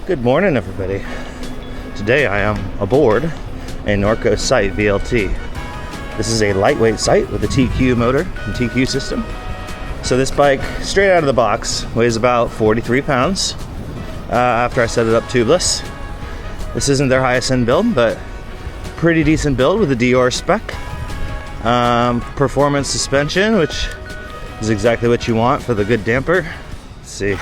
Good morning, everybody. Today I am aboard a Norco Sight VLT. This is a lightweight sight with a TQ motor and TQ system. So this bike, straight out of the box, weighs about 43 pounds after I set it up tubeless. This isn't their highest end build, but pretty decent build with a Dior spec. Performance suspension, which is exactly what you want for the good damper. Let's see.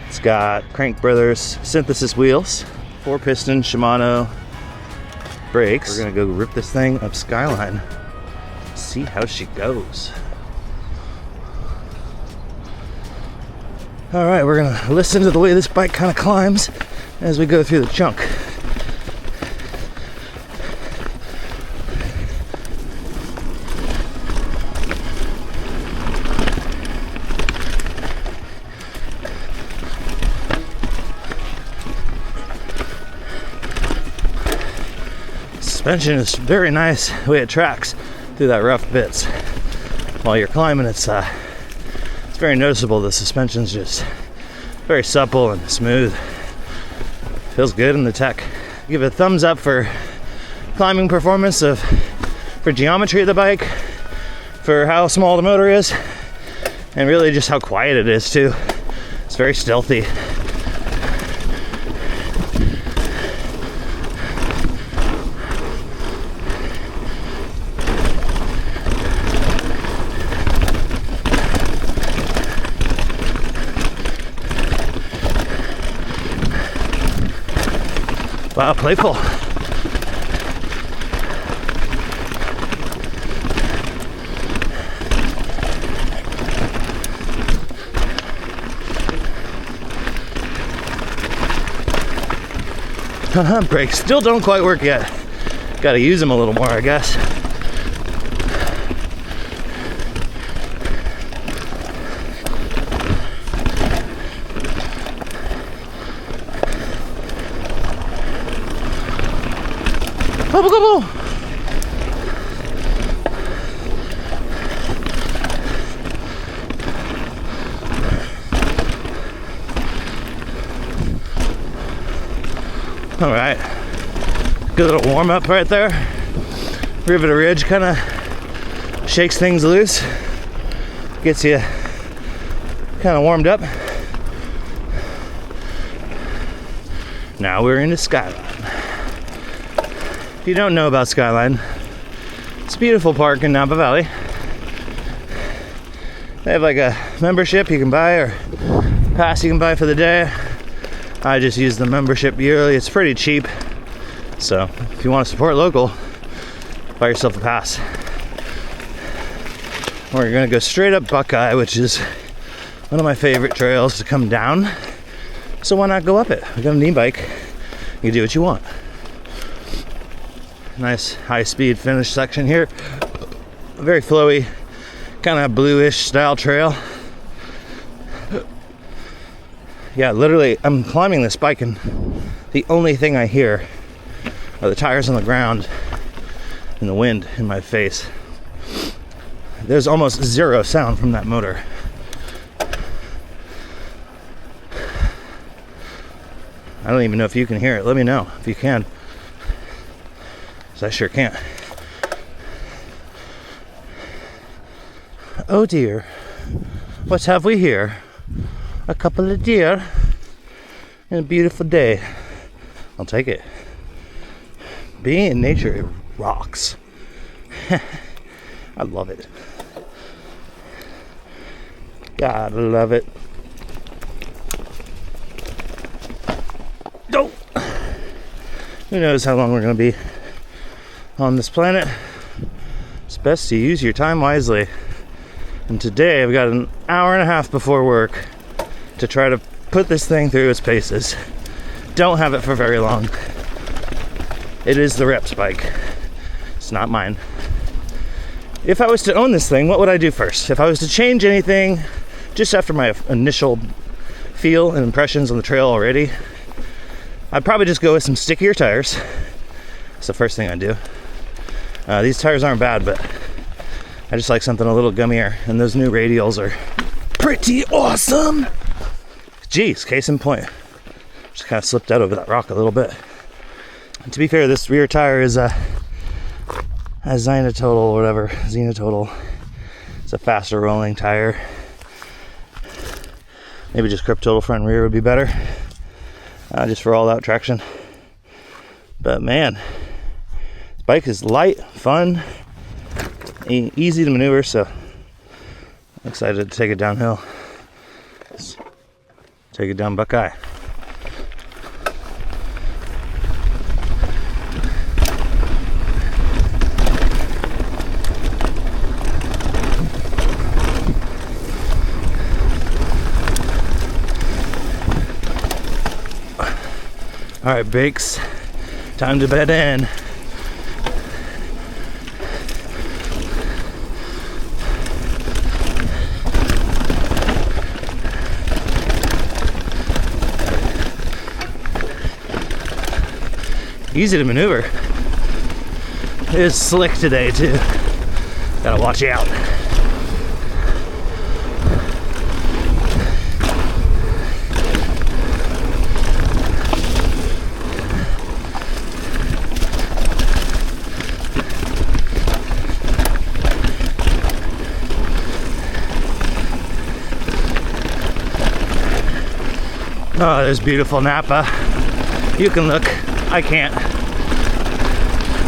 It's got Crank Brothers synthesis wheels, 4-piston Shimano brakes. We're gonna go rip this thing up Skyline. See how she goes. All right, we're gonna listen to the way this bike kind of climbs as we go through the chunk. Suspension is very nice the way it tracks through that rough bits. While you're climbing, it's very noticeable. The suspension's just very supple and smooth. Feels good in the tech. Give it a thumbs up for climbing performance for geometry of the bike, for how small the motor is, and really just how quiet it is too. It's very stealthy. Wow, playful. Brakes still don't quite work yet. Gotta use them a little more, I guess. Go, go, go. All right, good little warm up right there. Riveter Ridge kind of shakes things loose, gets you kind of warmed up. Now we're into Skyline. If you don't know about Skyline, it's a beautiful park in Napa Valley. They have like a membership you can buy, or pass you can buy for the day. I just use the membership yearly. It's pretty cheap. So if you want to support local, buy yourself a pass. We're gonna go straight up Buckeye, which is one of my favorite trails to come down. So why not go up it? We got an e-bike. You can do what you want. Nice high-speed finish section here. Very flowy, kind of bluish style trail. Yeah, literally, I'm climbing this bike and the only thing I hear are the tires on the ground and the wind in my face. There's almost zero sound from that motor. I don't even know if you can hear it. Let me know if you can. I sure can't. Oh dear, what have we here? A couple of deer and a beautiful day. I'll take it. Being in nature, it rocks. I love it. Gotta love it. Oh! Who knows how long we're gonna be on this planet. It's best to use your time wisely. And today I've got an hour and a half before work to try to put this thing through its paces. Don't have it for very long. It is the rep's bike. It's not mine. If I was to own this thing, what would I do first? If I was to change anything just after my initial feel and impressions on the trail already, I'd probably just go with some stickier tires. That's the first thing I'd do. These tires aren't bad, but I just like something a little gummier, and those new radials are pretty awesome. Geez, case in point. Just kind of slipped out over that rock a little bit. And to be fair, this rear tire is a Zenitotal or whatever. Zenitotal. It's a faster rolling tire. Maybe just grip total front and rear would be better. Just for all out traction. But man, this bike is light, fun, easy to maneuver, so I'm excited to take it downhill. Let's take it down Buckeye. All right, Bakes, time to bed in. Easy to maneuver. It is slick today too. Gotta watch out. Oh, there's beautiful Napa. You can look. I can't.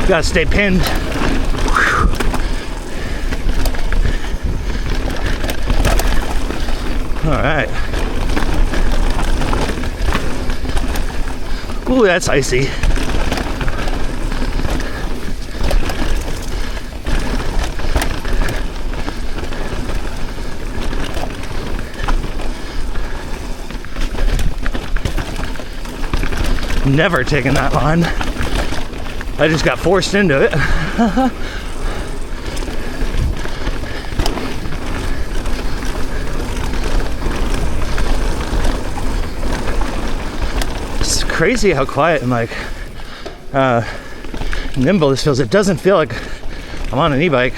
Gotta stay pinned. Whew. All right. Ooh, that's icy. Never taken that line. I just got forced into it. It's crazy how quiet and like nimble this feels. It doesn't feel like I'm on an e-bike.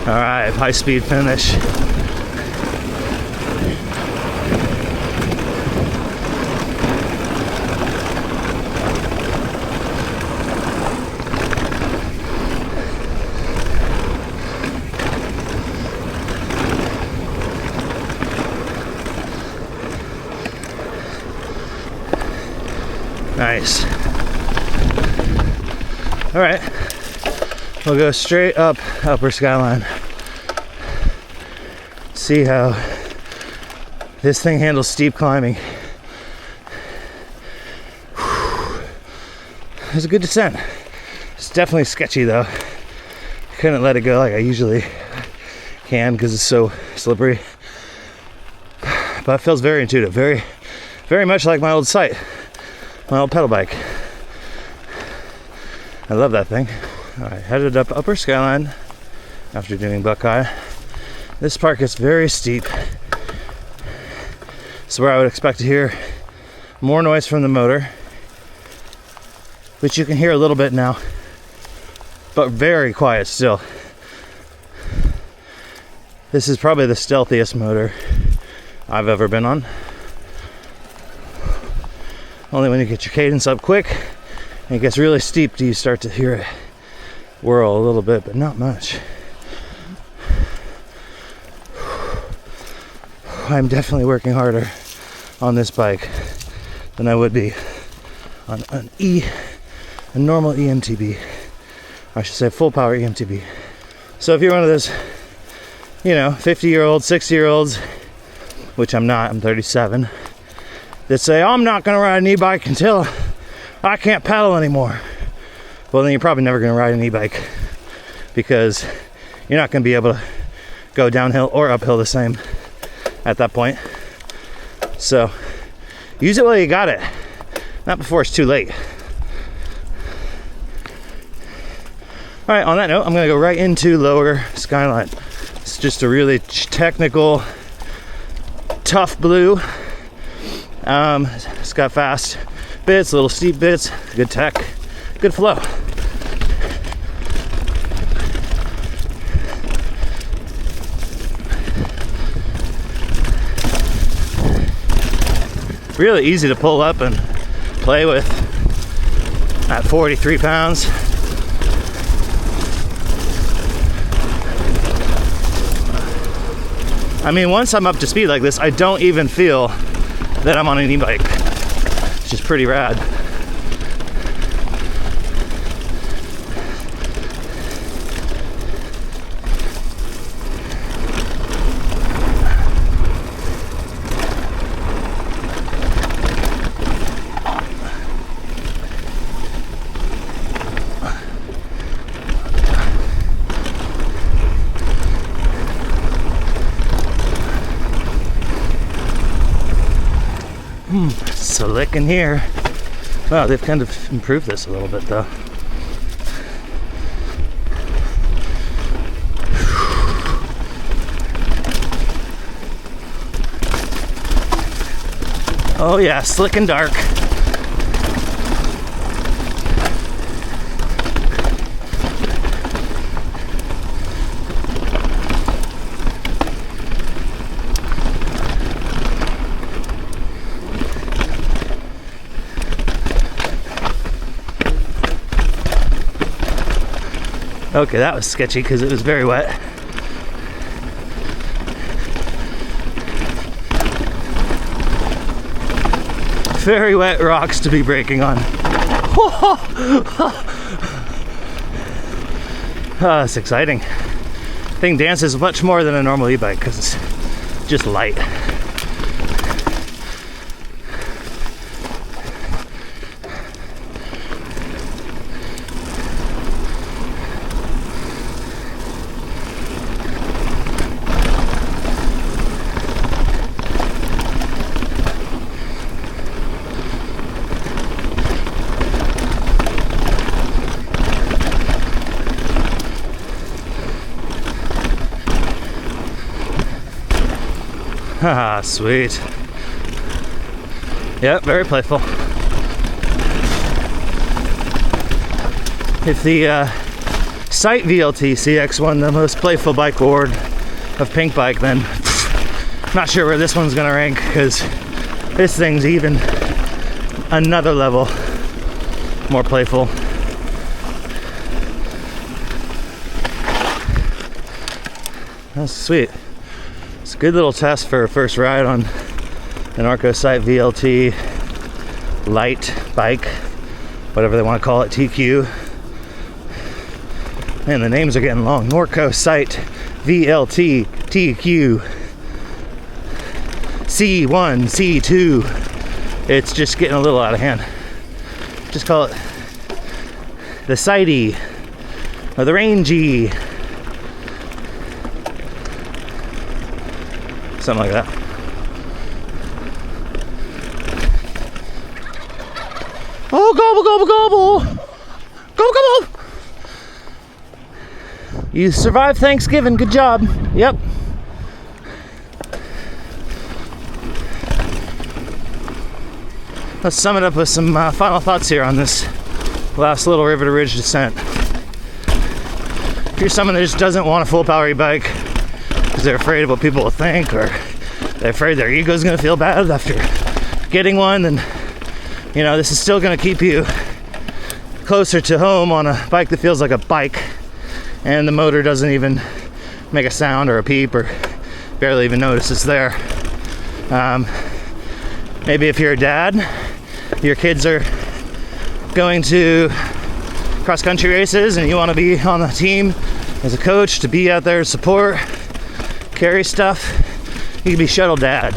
All right, high speed finish. Nice. All right, we'll go straight up Upper Skyline. See how this thing handles steep climbing. It's a good descent. It's definitely sketchy though. Couldn't let it go like I usually can because it's so slippery. But it feels very intuitive, very much like my old Sight, my old pedal bike. I love that thing. All right, headed up Upper Skyline after doing Buckeye. This part gets very steep. This is where I would expect to hear more noise from the motor, which you can hear a little bit now, but very quiet still. This is probably the stealthiest motor I've ever been on. Only when you get your cadence up quick and it gets really steep do you start to hear it whirl a little bit, but not much. I'm definitely working harder on this bike than I would be on a normal E-MTB. I should say full power E-MTB. So if you're one of those, 50-year-olds, 60-year-olds, which I'm not, I'm 37, that say, I'm not gonna ride an e-bike until I can't pedal anymore. Well, then you're probably never gonna ride an e-bike because you're not gonna be able to go downhill or uphill the same at that point. So use it while you got it, not before it's too late. All right, on that note, I'm gonna go right into Lower Skyline. It's just a really technical, tough blue. It's got fast bits, little steep bits, good tech, good flow. really easy to pull up and play with at 43 pounds. I mean, once I'm up to speed like this, I don't even feel that I'm on an e-bike. It's just pretty rad. Slick in here. Wow, they've kind of improved this a little bit though. Oh yeah, slick and dark. Okay, that was sketchy because it was very wet. Very wet rocks to be braking on. Oh, it's exciting. Thing dances much more than a normal e-bike because it's just light. Ah, sweet. Yep, very playful. If the Sight VLT TQ won the most playful bike award of Pink Bike, then not sure where this one's gonna rank because this thing's even another level more playful. That's sweet. It's a good little test for a first ride on an Norco Sight VLT light bike, whatever they want to call it, TQ. Man, the names are getting long. Norco Sight VLT TQ C1, C2. It's just getting a little out of hand. Just call it the Sighty or the Rangy. Something like that. Oh, gobble, gobble, gobble! Gobble, gobble! You survived Thanksgiving, good job. Yep. Let's sum it up with some final thoughts here on this last little River to Ridge descent. If you're someone that just doesn't want a full power e-bike, because they're afraid of what people will think, or they're afraid their ego's gonna feel bad after getting one, then you know this is still gonna keep you closer to home on a bike that feels like a bike, and the motor doesn't even make a sound or a peep or barely even notice it's there. Maybe if you're a dad, your kids are going to cross-country races and you want to be on the team as a coach to be out there to support, carry stuff, you can be shuttle dad.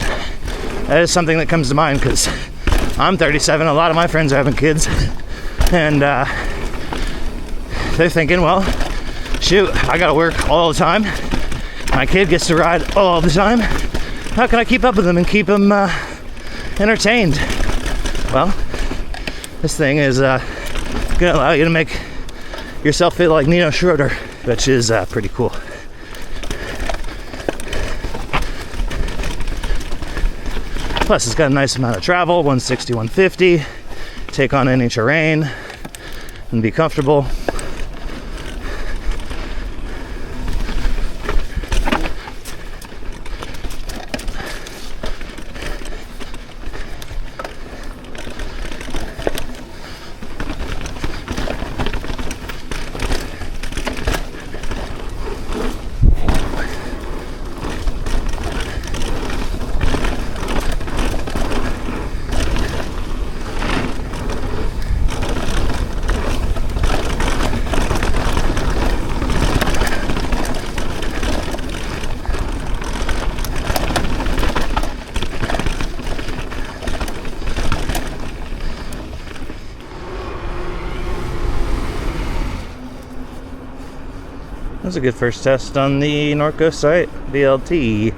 That is something that comes to mind because I'm 37, a lot of my friends are having kids, and they're thinking, well, shoot, I gotta work all the time, my kid gets to ride all the time, how can I keep up with them and keep them entertained? Well, this thing is gonna allow you to make yourself feel like Nino Schroeder, which is pretty cool. Plus, it's got a nice amount of travel, 160, 150. Take on any terrain and be comfortable. That was a good first test on the Norco Sight VLT.